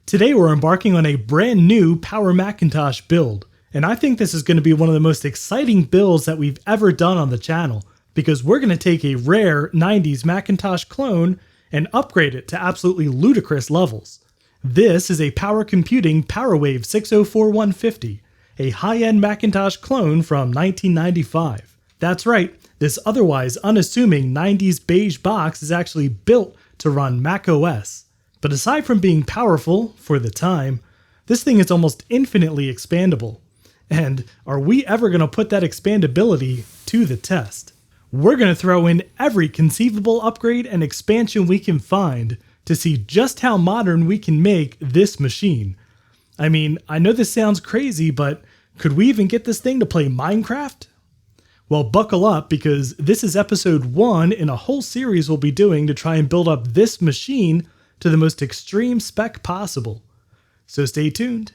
Today we're embarking on a brand new Power Macintosh build, and I think this is going to be one of the most exciting builds that we've ever done on the channel, because we're going to take a rare 90s Macintosh clone and upgrade it to absolutely ludicrous levels. This is a Power Computing PowerWave 604150, a high-end Macintosh clone from 1995. That's right, this otherwise unassuming 90s beige box is actually built to run macOS. But aside from being powerful, for the time, this thing is almost infinitely expandable. And are we ever going to put that expandability to the test? We're going to throw in every conceivable upgrade and expansion we can find to see just how modern we can make this machine. I mean, I know this sounds crazy, but could we even get this thing to play Minecraft? Well, buckle up, because this is episode 1 in a whole series we'll be doing to try and build up this machine to the most extreme spec possible. So stay tuned.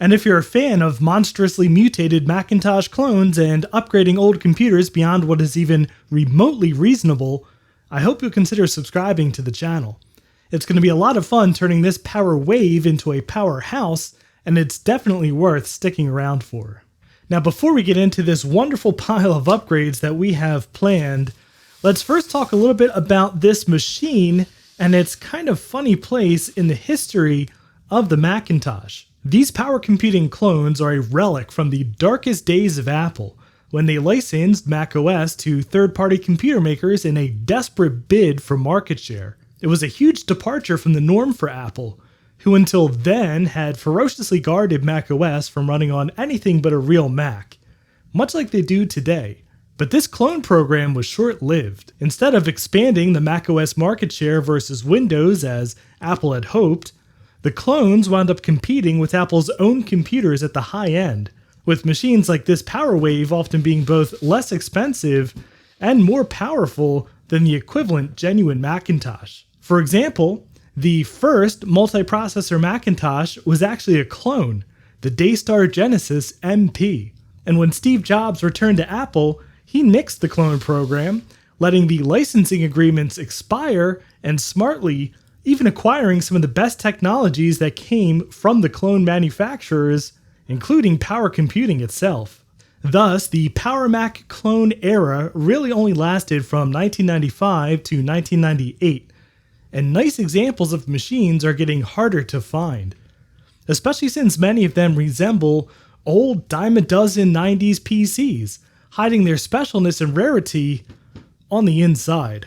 And if you're a fan of monstrously mutated Macintosh clones and upgrading old computers beyond what is even remotely reasonable, I hope you'll consider subscribing to the channel. It's going to be a lot of fun turning this PowerWave into a powerhouse, and it's definitely worth sticking around for. Now, before we get into this wonderful pile of upgrades that we have planned, let's first talk a little bit about this machine and its kind of funny place in the history of the Macintosh. These power computing clones are a relic from the darkest days of Apple, when they licensed macOS to third-party computer makers in a desperate bid for market share. It was a huge departure from the norm for Apple, who until then had ferociously guarded macOS from running on anything but a real Mac, much like they do today. But this clone program was short-lived. Instead of expanding the macOS market share versus Windows as Apple had hoped, the clones wound up competing with Apple's own computers at the high end, with machines like this PowerWave often being both less expensive and more powerful than the equivalent genuine Macintosh. For example, the first multiprocessor Macintosh was actually a clone, the Daystar Genesis MP. And when Steve Jobs returned to Apple, he nixed the clone program, letting the licensing agreements expire and smartly even acquiring some of the best technologies that came from the clone manufacturers, including power computing itself. Thus, the Power Mac clone era really only lasted from 1995 to 1998, and nice examples of machines are getting harder to find, especially since many of them resemble old dime-a-dozen 90s PCs, hiding their specialness and rarity on the inside.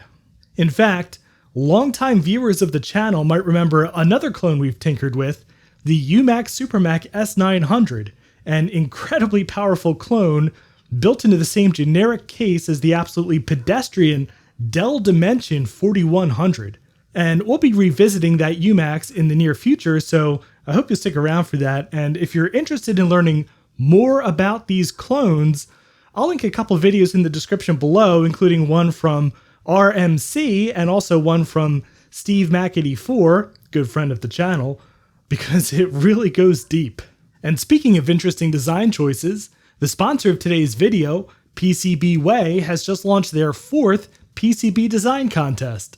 In fact, longtime viewers of the channel might remember another clone we've tinkered with, the UMac SuperMac S900, an incredibly powerful clone built into the same generic case as the absolutely pedestrian Dell Dimension 4100. And we'll be revisiting that UMax in the near future, so I hope you'll stick around for that. And if you're interested in learning more about these clones, I'll link a couple videos in the description below, including one from RMC and also one from Steve Mac84, good friend of the channel, because it really goes deep. And speaking of interesting design choices, the sponsor of today's video, PCBWay, has just launched their 4th PCB design contest.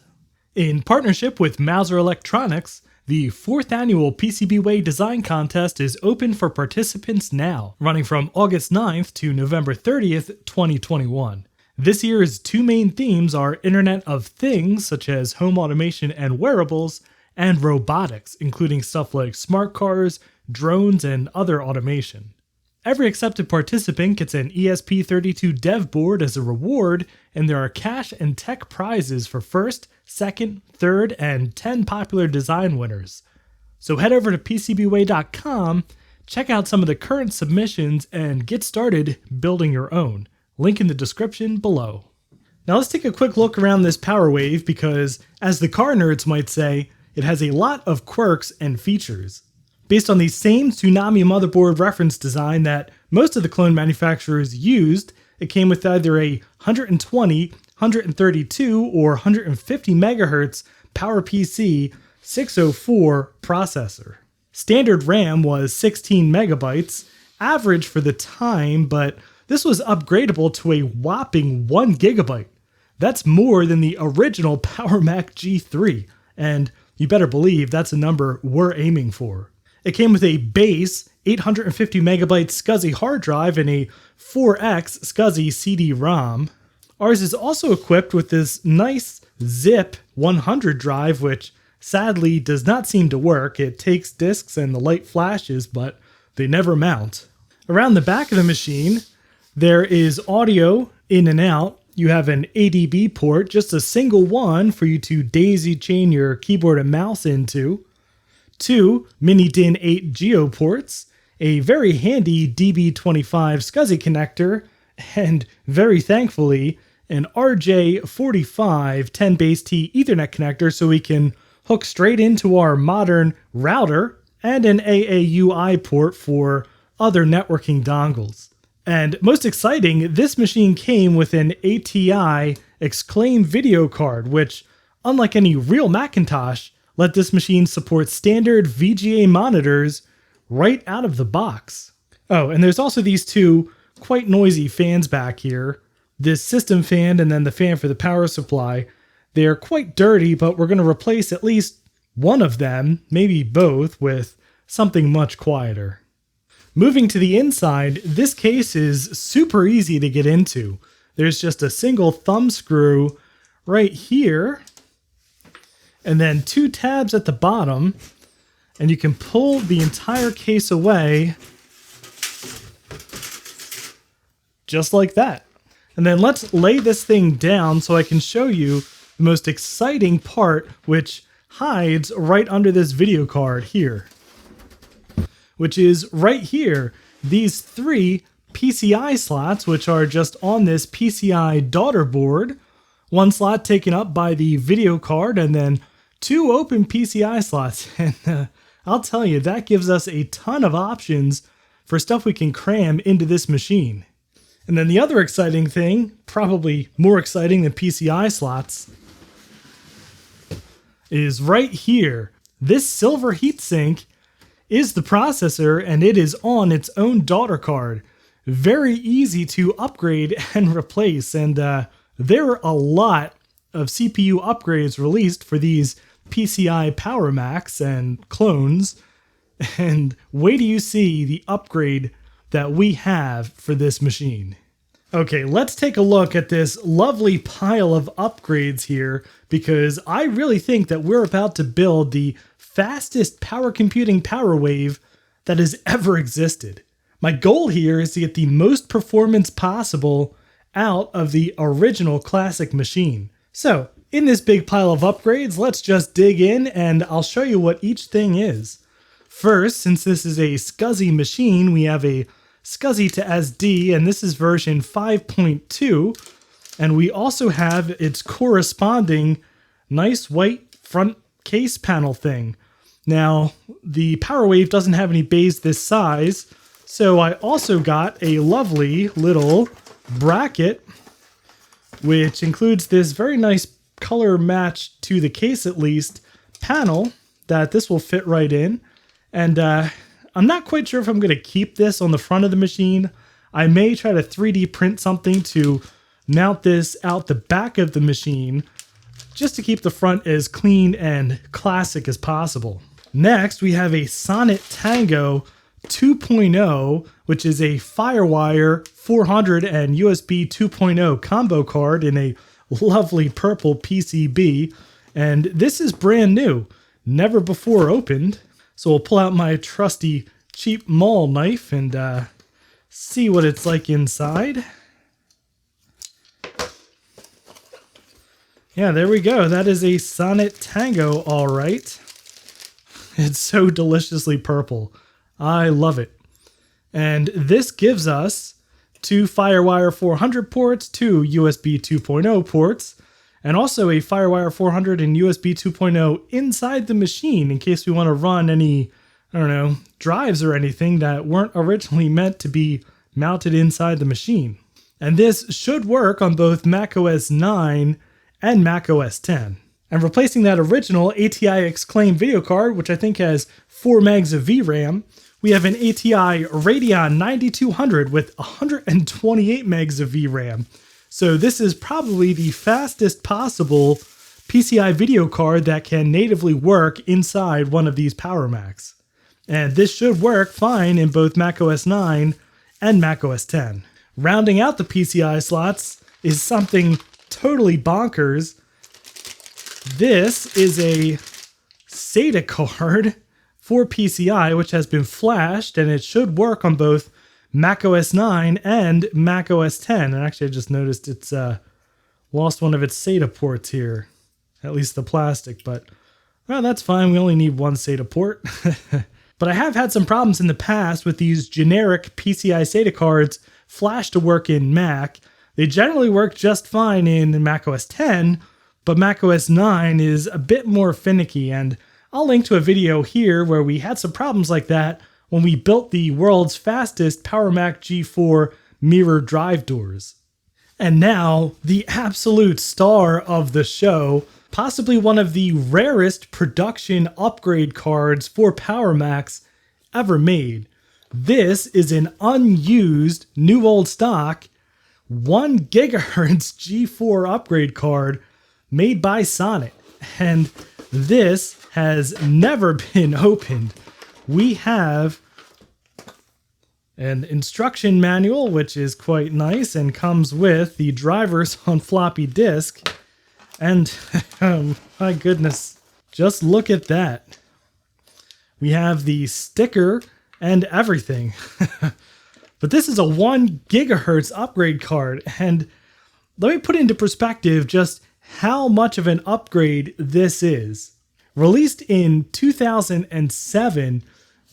In partnership with Mouser Electronics, the 4th annual PCBWay design contest is open for participants now, running from August 9th to November 30th, 2021. This year's 2 main themes are Internet of Things, such as home automation and wearables, and robotics, including stuff like smart cars, drones, and other automation. Every accepted participant gets an ESP32 dev board as a reward, and there are cash and tech prizes for first, second, third, and 10 popular design winners. So head over to PCBWay.com, check out some of the current submissions, and get started building your own. Link in the description below. Now let's take a quick look around this PowerWave because, as the car nerds might say, it has a lot of quirks and features. Based on the same Tsunami motherboard reference design that most of the clone manufacturers used, it came with either a 120, 132, or 150 MHz PowerPC 604 processor. Standard RAM was 16 megabytes, average for the time, but this was upgradable to a whopping 1 gigabyte. That's more than the original Power Mac G3, and you better believe that's a number we're aiming for. It came with a base 850 megabyte SCSI hard drive and a 4X SCSI CD-ROM. Ours is also equipped with this nice Zip 100 drive, which sadly does not seem to work. It takes discs and the light flashes, but they never mount. Around the back of the machine, there is audio in and out. You have an ADB port, just a single one for you to daisy chain your keyboard and mouse into. 2 mini DIN 8 Geo ports, a very handy DB25 SCSI connector, and very thankfully, an RJ45 10 base T Ethernet connector so we can hook straight into our modern router, and an AAUI port for other networking dongles. And most exciting, this machine came with an ATI Exclaim video card, which, unlike any real Macintosh, let this machine support standard VGA monitors right out of the box. Oh, and there's also these two quite noisy fans back here. This system fan and then the fan for the power supply. They are quite dirty, but we're going to replace at least one of them, maybe both, with something much quieter. Moving to the inside, this case is super easy to get into. There's just a single thumb screw right here, and then 2 tabs at the bottom, and you can pull the entire case away just like that. And then let's lay this thing down so I can show you the most exciting part, which hides right under this video card here, which is right here, these 3 PCI slots, which are just on this PCI daughter board. 1 slot taken up by the video card, and then 2 open PCI slots. And I'll tell you, that gives us a ton of options for stuff we can cram into this machine. And then the other exciting thing, probably more exciting than PCI slots, is right here. This silver heatsink is the processor, and it is on its own daughter card. Very easy to upgrade and replace, and there are a lot of CPU upgrades released for these PCI Power Macs and clones, and wait till you see the upgrade that we have for this machine. Okay, let's take a look at this lovely pile of upgrades here, because I really think that we're about to build the fastest power computing PowerWave that has ever existed. My goal here is to get the most performance possible out of the original classic machine. So, in this big pile of upgrades, let's just dig in and I'll show you what each thing is. First, since this is a SCSI machine, we have a SCSI to SD, and this is version 5.2, and we also have its corresponding nice white front case panel thing. Now, the PowerWave doesn't have any bays this size, so I also got a lovely little bracket, which includes this very nice color match to the case at least panel that this will fit right in. And I'm not quite sure if I'm going to keep this on the front of the machine. I may try to 3D print something to mount this out the back of the machine, just to keep the front as clean and classic as possible. Next, we have a Sonnet Tango 2.0, which is a FireWire 400 and USB 2.0 combo card in a lovely purple PCB. And this is brand new, never before opened. So we'll pull out my trusty cheap mall knife and see what it's like inside. Yeah, there we go. That is a Sonnet Tango, all right. It's so deliciously purple. I love it. And this gives us 2 FireWire 400 ports, 2 USB 2.0 ports, and also a FireWire 400 and USB 2.0 inside the machine in case we want to run any, I don't know, drives or anything that weren't originally meant to be mounted inside the machine. And this should work on both macOS 9 and macOS 10. And replacing that original ATI Exclaim video card, which I think has 4 megs of VRAM, we have an ATI Radeon 9200 with 128 megs of VRAM. So this is probably the fastest possible PCI video card that can natively work inside one of these Power Macs. And this should work fine in both macOS 9 and macOS 10. Rounding out the PCI slots is something totally bonkers. This is a SATA card for PCI, which has been flashed, and it should work on both macOS 9 and macOS 10. And actually, I just noticed it's lost one of its SATA ports here, at least the plastic, but well, that's fine. We only need one SATA port. But I have had some problems in the past with these generic PCI SATA cards flashed to work in Mac. They generally work just fine in macOS 10, but macOS 9 is a bit more finicky, and I'll link to a video here where we had some problems like that when we built the world's fastest PowerMac G4 mirror drive doors. And now, the absolute star of the show, possibly one of the rarest production upgrade cards for Power Macs ever made. This is an unused, new old stock, 1 gigahertz G4 upgrade card made by Sonnet. And this has never been opened. We have an instruction manual, which is quite nice and comes with the drivers on floppy disk. And my goodness, just look at that. We have the sticker and everything. But this is a 1 gigahertz upgrade card. And let me put into perspective just how much of an upgrade this is. Released in 2007,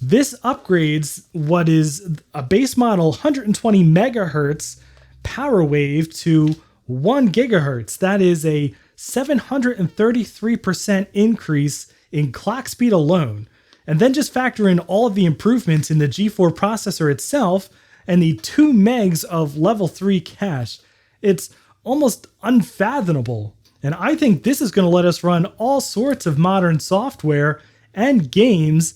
this upgrades what is a base model 120 megahertz PowerWave to 1 gigahertz. That is a 733% increase in clock speed alone. And then just factor in all of the improvements in the G4 processor itself and the 2 megs of level 3 cache. It's almost unfathomable. And I think this is going to let us run all sorts of modern software and games,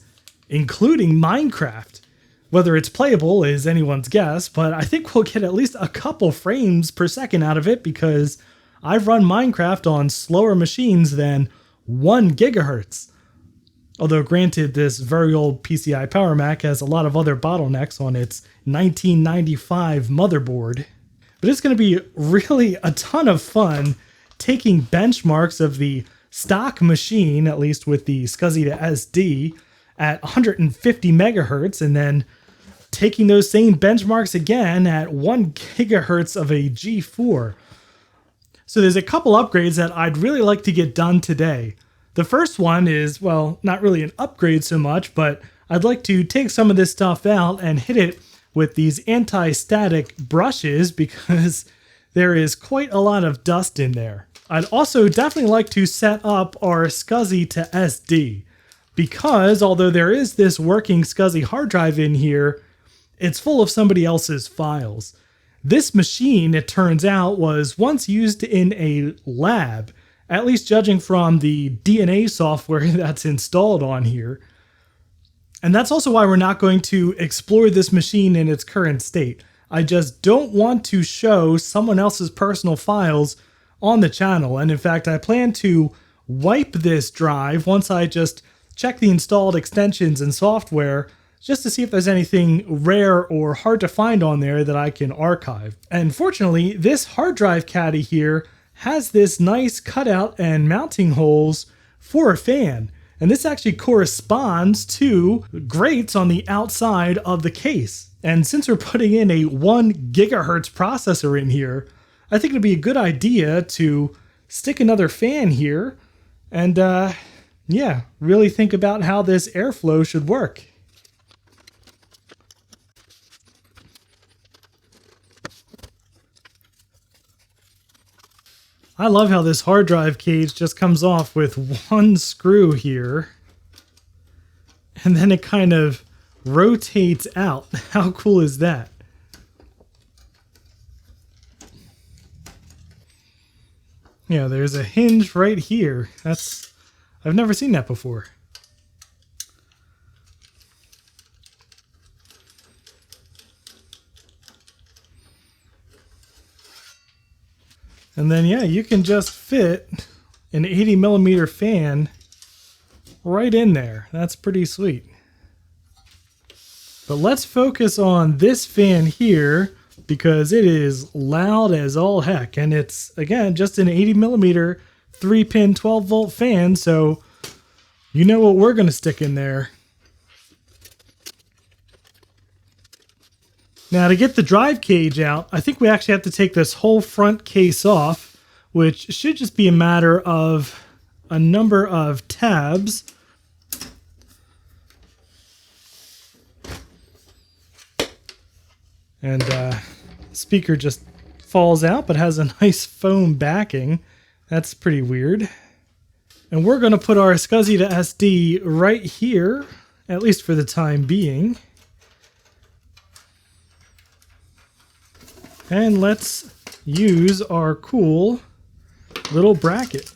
including Minecraft. Whether it's playable is anyone's guess, but I think we'll get at least a couple frames per second out of it because I've run Minecraft on slower machines than 1 gigahertz. Although granted, this very old PCI Power Mac has a lot of other bottlenecks on its 1995 motherboard. But it's going to be really a ton of fun taking benchmarks of the stock machine, at least with the SCSI to SD, at 150 megahertz, and then taking those same benchmarks again at 1 gigahertz of a G4. So there's a couple upgrades that I'd really like to get done today. The first one is, well, not really an upgrade so much, but I'd like to take some of this stuff out and hit it with these anti-static brushes because there is quite a lot of dust in there. I'd also definitely like to set up our SCSI to SD because although there is this working SCSI hard drive in here, it's full of somebody else's files. This machine, it turns out, was once used in a lab, at least judging from the DNA software that's installed on here. And that's also why we're not going to explore this machine in its current state. I just don't want to show someone else's personal files on the channel. And in fact, I plan to wipe this drive once I just check the installed extensions and software just to see if there's anything rare or hard to find on there that I can archive. And fortunately, this hard drive caddy here has this nice cutout and mounting holes for a fan. And this actually corresponds to grates on the outside of the case. And since we're putting in a 1 gigahertz processor in here, I think it'd be a good idea to stick another fan here and yeah, really think about how this airflow should work. I love how this hard drive cage just comes off with one screw here, and then it kind of rotates out. How cool is that? Yeah, there's a hinge right here. I've never seen that before. And then, yeah, you can just fit an 80mm fan right in there. That's pretty sweet. But let's focus on this fan here because it is loud as all heck. And it's, again, just an 80mm 3-pin 12-volt fan, so you know what we're going to stick in there. Now, to get the drive cage out, I think we actually have to take this whole front case off, which should just be a matter of a number of tabs. And speaker just falls out, but has a nice foam backing. That's pretty weird. And we're going to put our SCSI to SD right here, at least for the time being. And let's use our cool little bracket.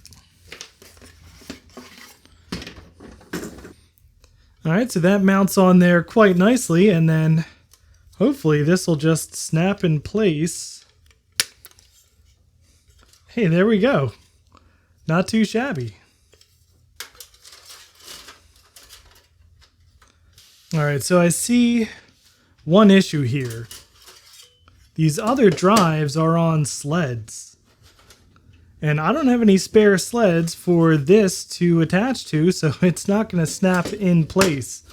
Alright, so that mounts on there quite nicely, and then hopefully this will just snap in place. Hey, there we go. Not too shabby. Alright, so I see one issue here. These other drives are on sleds. And I don't have any spare sleds for this to attach to, so it's not going to snap in place.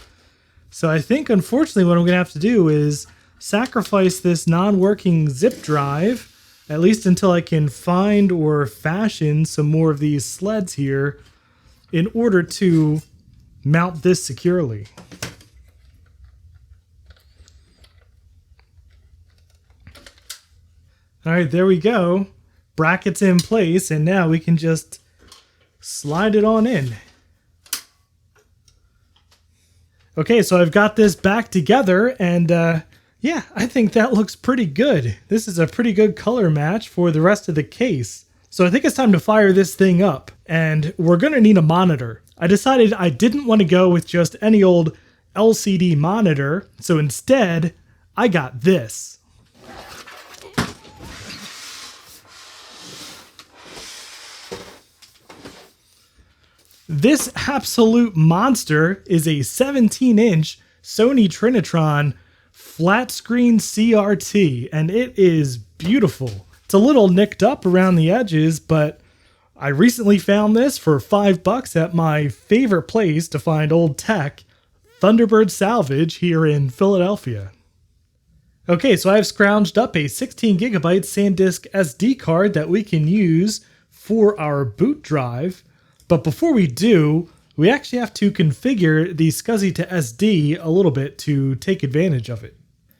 So I think, unfortunately, what I'm going to have to do is sacrifice this non-working zip drive, at least until I can find or fashion some more of these sleds here in order to mount this securely. All right, there we go. Brackets in place, and now we can just slide it on in. Okay, so I've got this back together, and yeah, I think that looks pretty good. This is a pretty good color match for the rest of the case. So I think it's time to fire this thing up, and we're gonna need a monitor. I decided I didn't want to go with just any old LCD monitor, so instead, I got this. This absolute monster is a 17-inch Sony Trinitron flat screen CRT, and it is beautiful. It's a little nicked up around the edges, but I recently found this for $5 at my favorite place to find old tech, Thunderbird Salvage here in Philadelphia. Okay, so I've scrounged up a 16GB SanDisk SD card that we can use for our boot drive. But before we do, we actually have to configure the SCSI to SD a little bit to take advantage of it.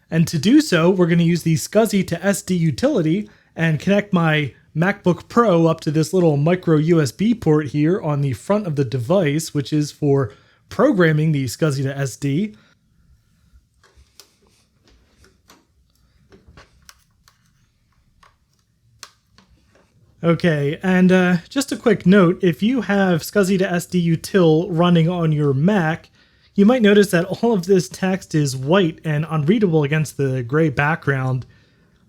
And to do so, we're going to use the SCSI to SD utility and connect my MacBook Pro up to this little micro USB port here on the front of the device, which is for programming the SCSI to SD. Okay, and just a quick note, if you have SCSI to SD util running on your Mac, you might notice that all of this text is white and unreadable against the gray background.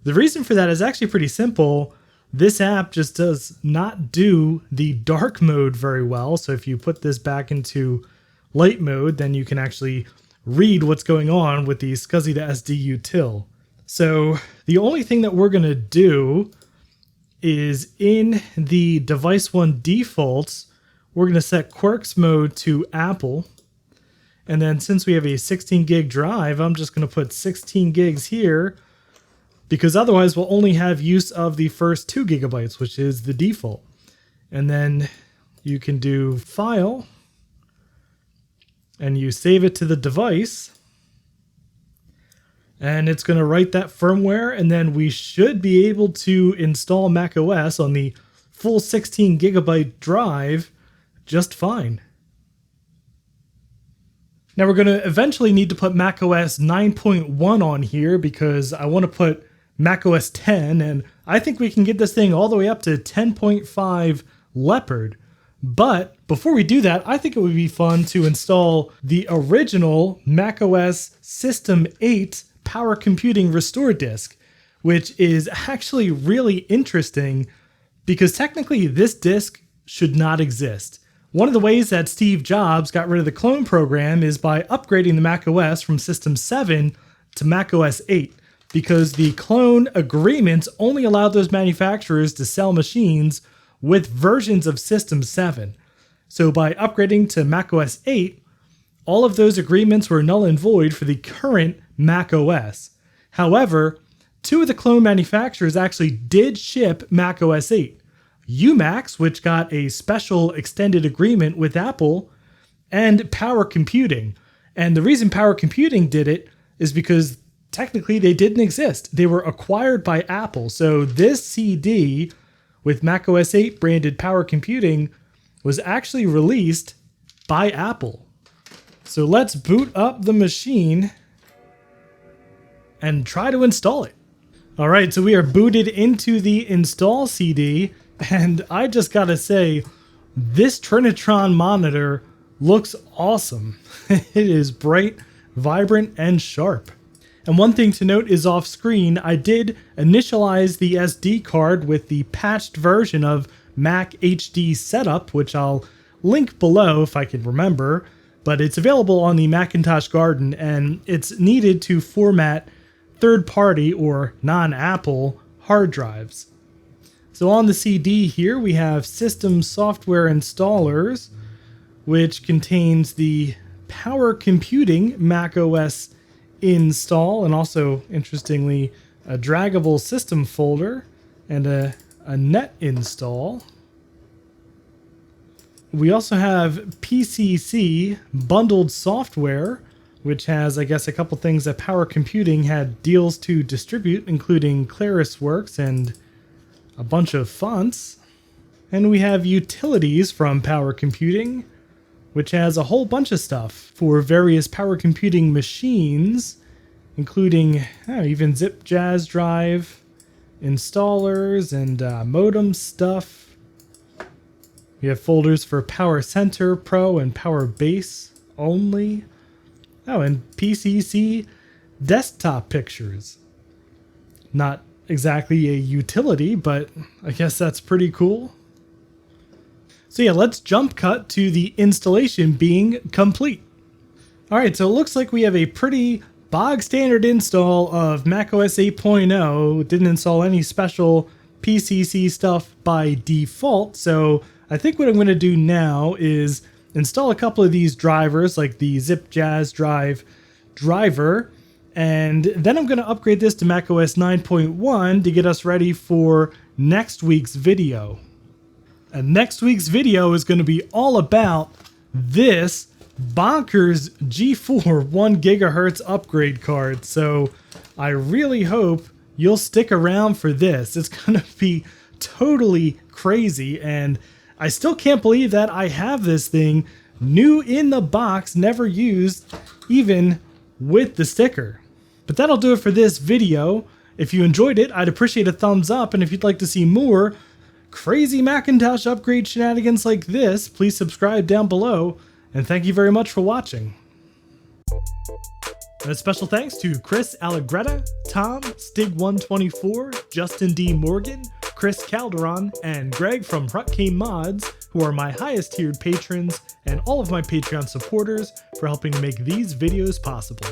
The reason for that is actually pretty simple. This app just does not do the dark mode very well, so if you put this back into light mode, then you can actually read what's going on with the SCSI to SD util. So the only thing that we're going to do is in the device one defaults, we're going to set Quarks mode to Apple. And then since we have a 16 gig drive, I'm just going to put 16 gigs here because otherwise we'll only have use of the first 2 GB, which is the default. And then you can do File and you save it to the device. And it's going to write that firmware, and then we should be able to install macOS on the full 16 GB drive just fine. Now we're going to eventually need to put macOS 9.1 on here because I want to put macOS 10, and I think we can get this thing all the way up to 10.5 Leopard. But before we do that, I think it would be fun to install the original macOS System 8 Power Computing Restore Disk, which is actually really interesting because technically this disk should not exist. One of the ways that Steve Jobs got rid of the clone program is by upgrading the macOS from System 7 to macOS 8, because the clone agreements only allowed those manufacturers to sell machines with versions of System 7. So by upgrading to macOS 8, all of those agreements were null and void for the current macOS. However, 2 of the clone manufacturers actually did ship macOS 8. Umax, which got a special extended agreement with Apple, and Power Computing. And the reason Power Computing did it is because technically they didn't exist. They were acquired by Apple. So this CD with macOS 8 branded Power Computing was actually released by Apple. So let's boot up the machine and try to install it. All right, so we are booted into the install CD. And I just gotta say, this Trinitron monitor looks awesome. It is bright, vibrant, and sharp. And one thing to note is off screen, I did initialize the SD card with the patched version of Mac HD Setup, which I'll link below if I can remember, but it's available on the Macintosh Garden, and it's needed to format third-party or non-Apple hard drives. So on the CD here, we have System Software Installers, which contains the Power Computing macOS install, and also, interestingly, a draggable system folder and a net install. We also have PCC bundled software, which has, I guess, a couple things that Power Computing had deals to distribute, including ClarisWorks and a bunch of fonts. And we have utilities from Power Computing, which has a whole bunch of stuff for various Power Computing machines, including even zip jazz drive, installers, and modem stuff. We have folders for Power Center Pro and Power Base only. Oh, and PCC desktop pictures. Not exactly a utility, but I guess that's pretty cool. So yeah, let's jump cut to the installation being complete. All right, so it looks like we have a pretty bog standard install of macOS 8.0. Didn't install any special PCC stuff by default. So I think what I'm going to do now is install a couple of these drivers, like the Zip Jazz Drive driver, and then I'm going to upgrade this to macOS 9.1 to get us ready for next week's video. And next week's video is going to be all about this bonkers G4 1 gigahertz upgrade card. So I really hope you'll stick around for this. It's going to be totally crazy, and I still can't believe that I have this thing new in the box, never used, even with the sticker. But that'll do it for this video. If you enjoyed it, I'd appreciate a thumbs up, and if you'd like to see more crazy Macintosh upgrade shenanigans like this, please subscribe down below, and thank you very much for watching. And a special thanks to Chris Allegretta, Tom, Stig124, Justin D. Morgan, Chris Calderon, and Greg from Hurricane Mods, who are my highest tiered patrons, and all of my Patreon supporters for helping to make these videos possible.